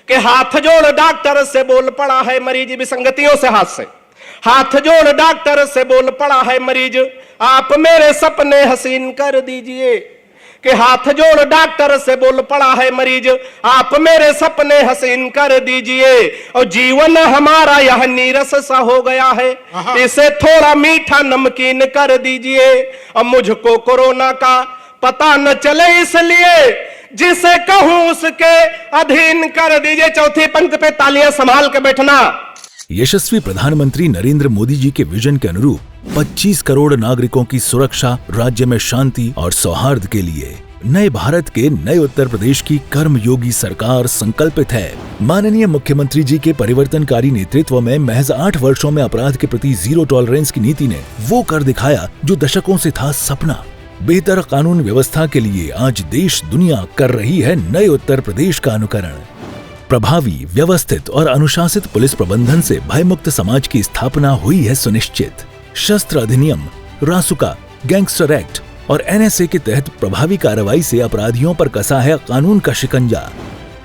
कि हाथ जोड़ डॉक्टर से बोल पड़ा है मरीज, विसंगतियों से हाथ से हाथ जोड़ डॉक्टर से बोल पड़ा है मरीज, आप मेरे सपने हसीन कर दीजिए। कि हाथ जोड़ डॉक्टर से बोल पड़ा है मरीज, आप मेरे सपने हसीन कर दीजिए। और जीवन हमारा यह नीरस सा हो गया है, इसे थोड़ा मीठा नमकीन कर दीजिए। और मुझको कोरोना का पता न चले इसलिए जिसे कहूं उसके अधीन कर दीजिए। चौथी पंक्ति पे तालियां संभाल के बैठना। यशस्वी प्रधानमंत्री नरेंद्र मोदी जी के विजन के अनुरूप 25 करोड़ नागरिकों की सुरक्षा, राज्य में शांति और सौहार्द के लिए नए भारत के नए उत्तर प्रदेश की कर्मयोगी सरकार संकल्पित है। माननीय मुख्यमंत्री जी के परिवर्तनकारी नेतृत्व में महज 8 वर्षों में अपराध के प्रति जीरो टॉलरेंस की नीति ने वो कर दिखाया जो दशकों से था सपना। बेहतर कानून व्यवस्था के लिए आज देश दुनिया कर रही है नए उत्तर प्रदेश का अनुकरण। प्रभावी, व्यवस्थित और अनुशासित पुलिस प्रबंधन से भयमुक्त समाज की स्थापना हुई है सुनिश्चित। शस्त्र अधिनियम, रासुका, गैंगस्टर एक्ट और NSA के तहत प्रभावी कार्रवाई से अपराधियों पर कसा है कानून का शिकंजा।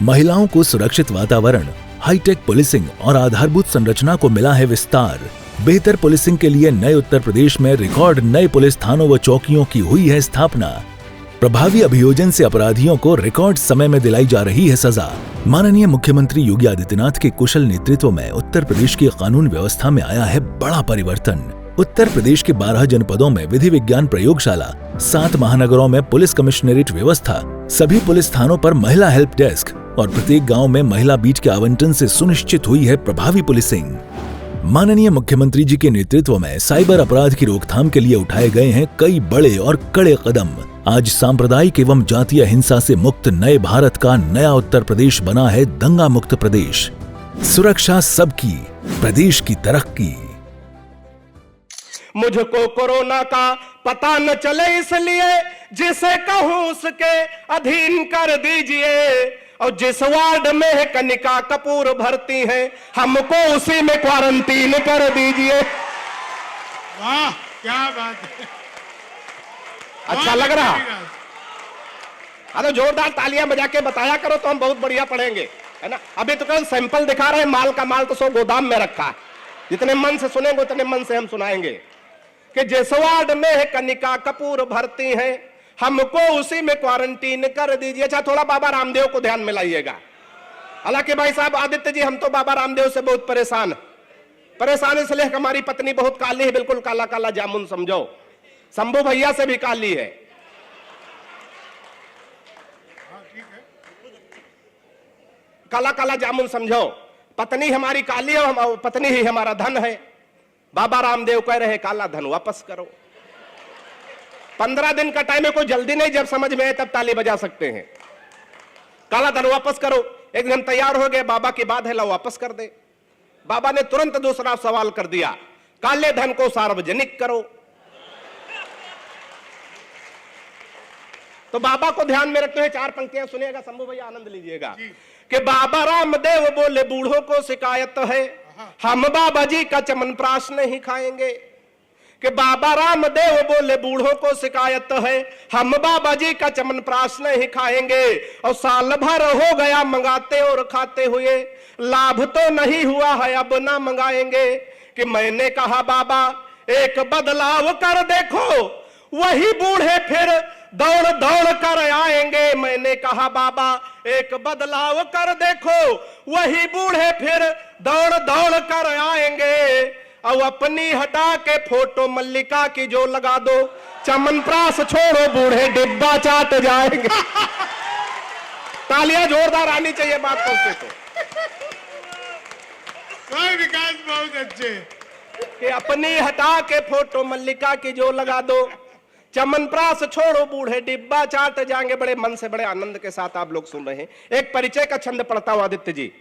महिलाओं को सुरक्षित वातावरण, हाईटेक पुलिसिंग और आधारभूत संरचना को मिला है विस्तार। बेहतर पुलिसिंग के लिए नए उत्तर प्रदेश में रिकॉर्ड नए पुलिस थानों व चौकियों की हुई है स्थापना। प्रभावी अभियोजन से अपराधियों को रिकॉर्ड समय में दिलाई जा रही है सजा। माननीय मुख्यमंत्री योगी आदित्यनाथ के कुशल नेतृत्व में उत्तर प्रदेश की कानून व्यवस्था में आया है बड़ा परिवर्तन। उत्तर प्रदेश के 12 जनपदों में विधि विज्ञान प्रयोगशाला, 7 महानगरों में पुलिस कमिश्नरेट व्यवस्था, सभी पुलिस थानों पर महिला हेल्प डेस्क और प्रत्येक गाँव में महिला बीट के आवंटन से सुनिश्चित हुई है प्रभावी पुलिसिंग। माननीय मुख्यमंत्री जी के नेतृत्व में साइबर अपराध की रोकथाम के लिए उठाए गए हैं कई बड़े और कड़े कदम। आज सांप्रदायिक एवं जातीय हिंसा से मुक्त नए भारत का नया उत्तर प्रदेश बना है दंगा मुक्त प्रदेश। सुरक्षा सबकी, प्रदेश की तरक्की। मुझको कोरोना का पता न चले इसलिए जिसे कहूं उसके अधीन कर दीजिए। और जिस वार्ड में है कनिका कपूर भर्ती है, हमको उसी में क्वारंटीन कर दीजिए। वाह, क्या बात है। अच्छा लग रहा? अरे जोरदार तालियां बजा के बताया करो तो हम बहुत बढ़िया पढ़ेंगे, है ना। अभी तो कल सैंपल दिखा रहे हैं, माल का माल तो 100 गोदाम में रखा है। जितने मन से सुनेंगे उतने मन से हम सुनाएंगे कि जिस वार्ड में है कनिका कपूर भर्ती है, हमको उसी में क्वारंटीन कर दीजिए। अच्छा, थोड़ा बाबा रामदेव को ध्यान में लाइएगा। हालांकि भाई साहब आदित्य जी, हम तो बाबा रामदेव से बहुत परेशान इसलिए हमारी पत्नी बहुत काली है, बिल्कुल काला काला जामुन समझो। शंभू भैया से भी काली है। काला काला जामुन समझो। पत्नी हमारी काली है, पत्नी ही हमारा धन है। बाबा रामदेव कह रहे काला धन वापस करो। 15 दिन का टाइम है, कोई जल्दी नहीं, जब समझ में आए तब ताली बजा सकते हैं। काला धन वापस करो। एक दिन तैयार हो गए, बाबा की बात है ला वापस कर दे। बाबा ने तुरंत दूसरा सवाल कर दिया, काले धन को सार्वजनिक करो। तो बाबा को ध्यान में रखते हुए 4 पंक्तियां सुनिएगा, शंभू भैया आनंद लीजिएगा। कि बाबा रामदेव बोले बूढ़ों को शिकायत है, हम बाबा जी का चमनप्राश नहीं खाएंगे। कि बाबा रामदेव बोले बूढ़ों को शिकायत है, हम बाबा जी का चमनप्राश नहीं खाएंगे। और साल भर हो गया मंगाते और खाते हुए, लाभ तो नहीं हुआ है अब ना मंगाएंगे। कि मैंने कहा बाबा एक बदलाव कर देखो, वही बूढ़े फिर दौड़ दौड़ कर आएंगे। मैंने कहा बाबा एक बदलाव कर देखो, वही बूढ़े फिर दौड़ दौड़ कर आएंगे। और अपनी हटा के फोटो मल्लिका की जो लगा दो, चमनप्राश छोड़ो बूढ़े डिब्बा चाट जाएंगे। तालियां जोरदार आनी चाहिए बात करते तो। विकास बहुत अच्छे। कि अपनी हटा के फोटो मल्लिका की जो लगा दो, चमनप्राश छोड़ो बूढ़े डिब्बा चाट जाएंगे। बड़े मन से बड़े आनंद के साथ आप लोग सुन रहे हैं। एक परिचय का छंद पढ़ता हूं आदित्य जी।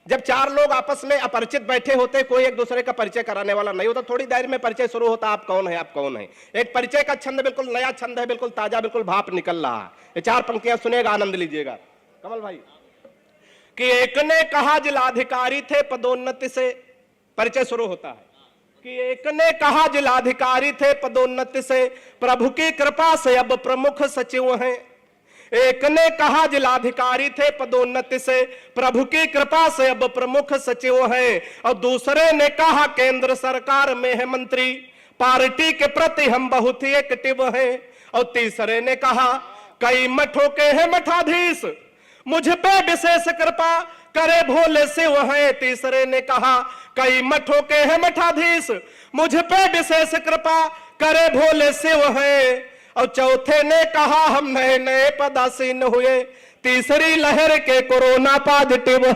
जब 4 लोग आपस में अपरिचित बैठे होते, कोई एक दूसरे का परिचय कराने वाला नहीं होता, थोड़ी देर में परिचय शुरू होता, आप कौन है आप कौन है। एक परिचय का छंद बिल्कुल नया छंद है, बिल्कुल ताजा, बिल्कुल भाप निकल रहा है। ये 4 पंक्तियां सुनेगा, आनंद लीजिएगा। कमल भाई। कि एक ने कहा जिलाधिकारी थे पदोन्नति से, परिचय शुरू होता है। कि एक ने कहा जिलाधिकारी थे पदोन्नति से, प्रभु की कृपा से अब प्रमुख सचिव हैं। एक ने कहा जिलाधिकारी थे पदोन्नति से, प्रभु की कृपा से अब प्रमुख सचिव हैं। और दूसरे ने कहा केंद्र सरकार में है मंत्री, पार्टी के प्रति हम बहुत ही एक्टिव हैं। और तीसरे ने कहा कई मठों के हैं मठाधीश, मुझ पे विशेष कृपा करे भोले शिव हैं। तीसरे ने कहा कई मठों के हैं मठाधीश, मुझ पे विशेष कृपा करे भोले शिव हैं। और चौथे ने कहा हम नए नए पदासीन हुए, तीसरी लहर के कोरोना पॉजिटिव।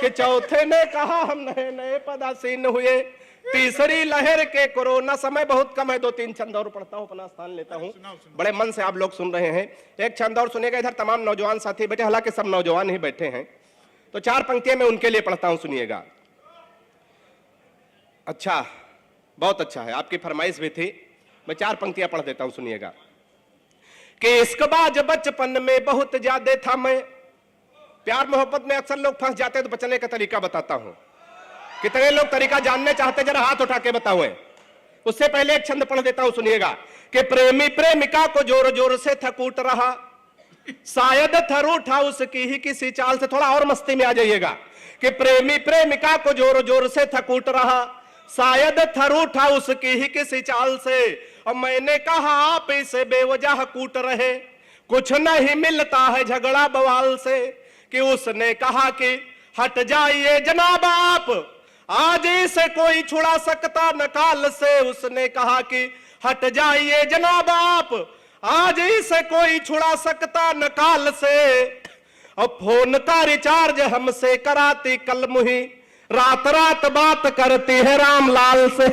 कि चौथे ने कहा हम नए नए पदासीन हुए, तीसरी लहर के कोरोना। समय बहुत कम है, 2-3 छंद और पढ़ता हूं, अपना स्थान लेता हूं। बड़े मन से आप लोग सुन रहे हैं, एक छंद और सुनिएगा। इधर तमाम नौजवान साथी बैठे, हालांकि सब नौजवान ही बैठे हैं, तो 4 पंक्तियां मैं उनके लिए पढ़ता हूं, सुनिएगा। अच्छा, बहुत अच्छा है, आपकी फरमाइश भी थी, मैं 4 पंक्तियां पढ़ देता हूं, सुनिएगा। कि इश्कबाज बचपन में बहुत ज्यादा था मैं, प्यार मोहब्बत में अक्सर लोग फंस जाते हैं, तो बचने का तरीका बताता हूं। कितने लोग तरीका जानने चाहते, जरा हाथ उठा के बताओ। उससे पहले एक छंद पढ़ देता हूं, सुनिएगा। कि प्रेमी प्रेमिका को जोर जोर से थकूट रहा, शायद थर उठा उसकी ही किसी चाल से। थोड़ा और मस्ती में आ जाइएगा। कि प्रेमी प्रेमिका को जोर जोर से थकूट रहा, शायद थर उठा उसकी ही किसी चाल से। और मैंने कहा आप इसे बेवजह कूट रहे, कुछ नहीं मिलता है झगड़ा बवाल से। कि उसने कहा कि हट जाइए जनाब आप, आज इसे कोई छुड़ा सकता न काल से। उसने कहा कि हट जाइए जनाब आप, आज इसे कोई छुड़ा सकता न काल से। और फोन का रिचार्ज हमसे कराती कल मुही, रात रात बात करती है रामलाल से।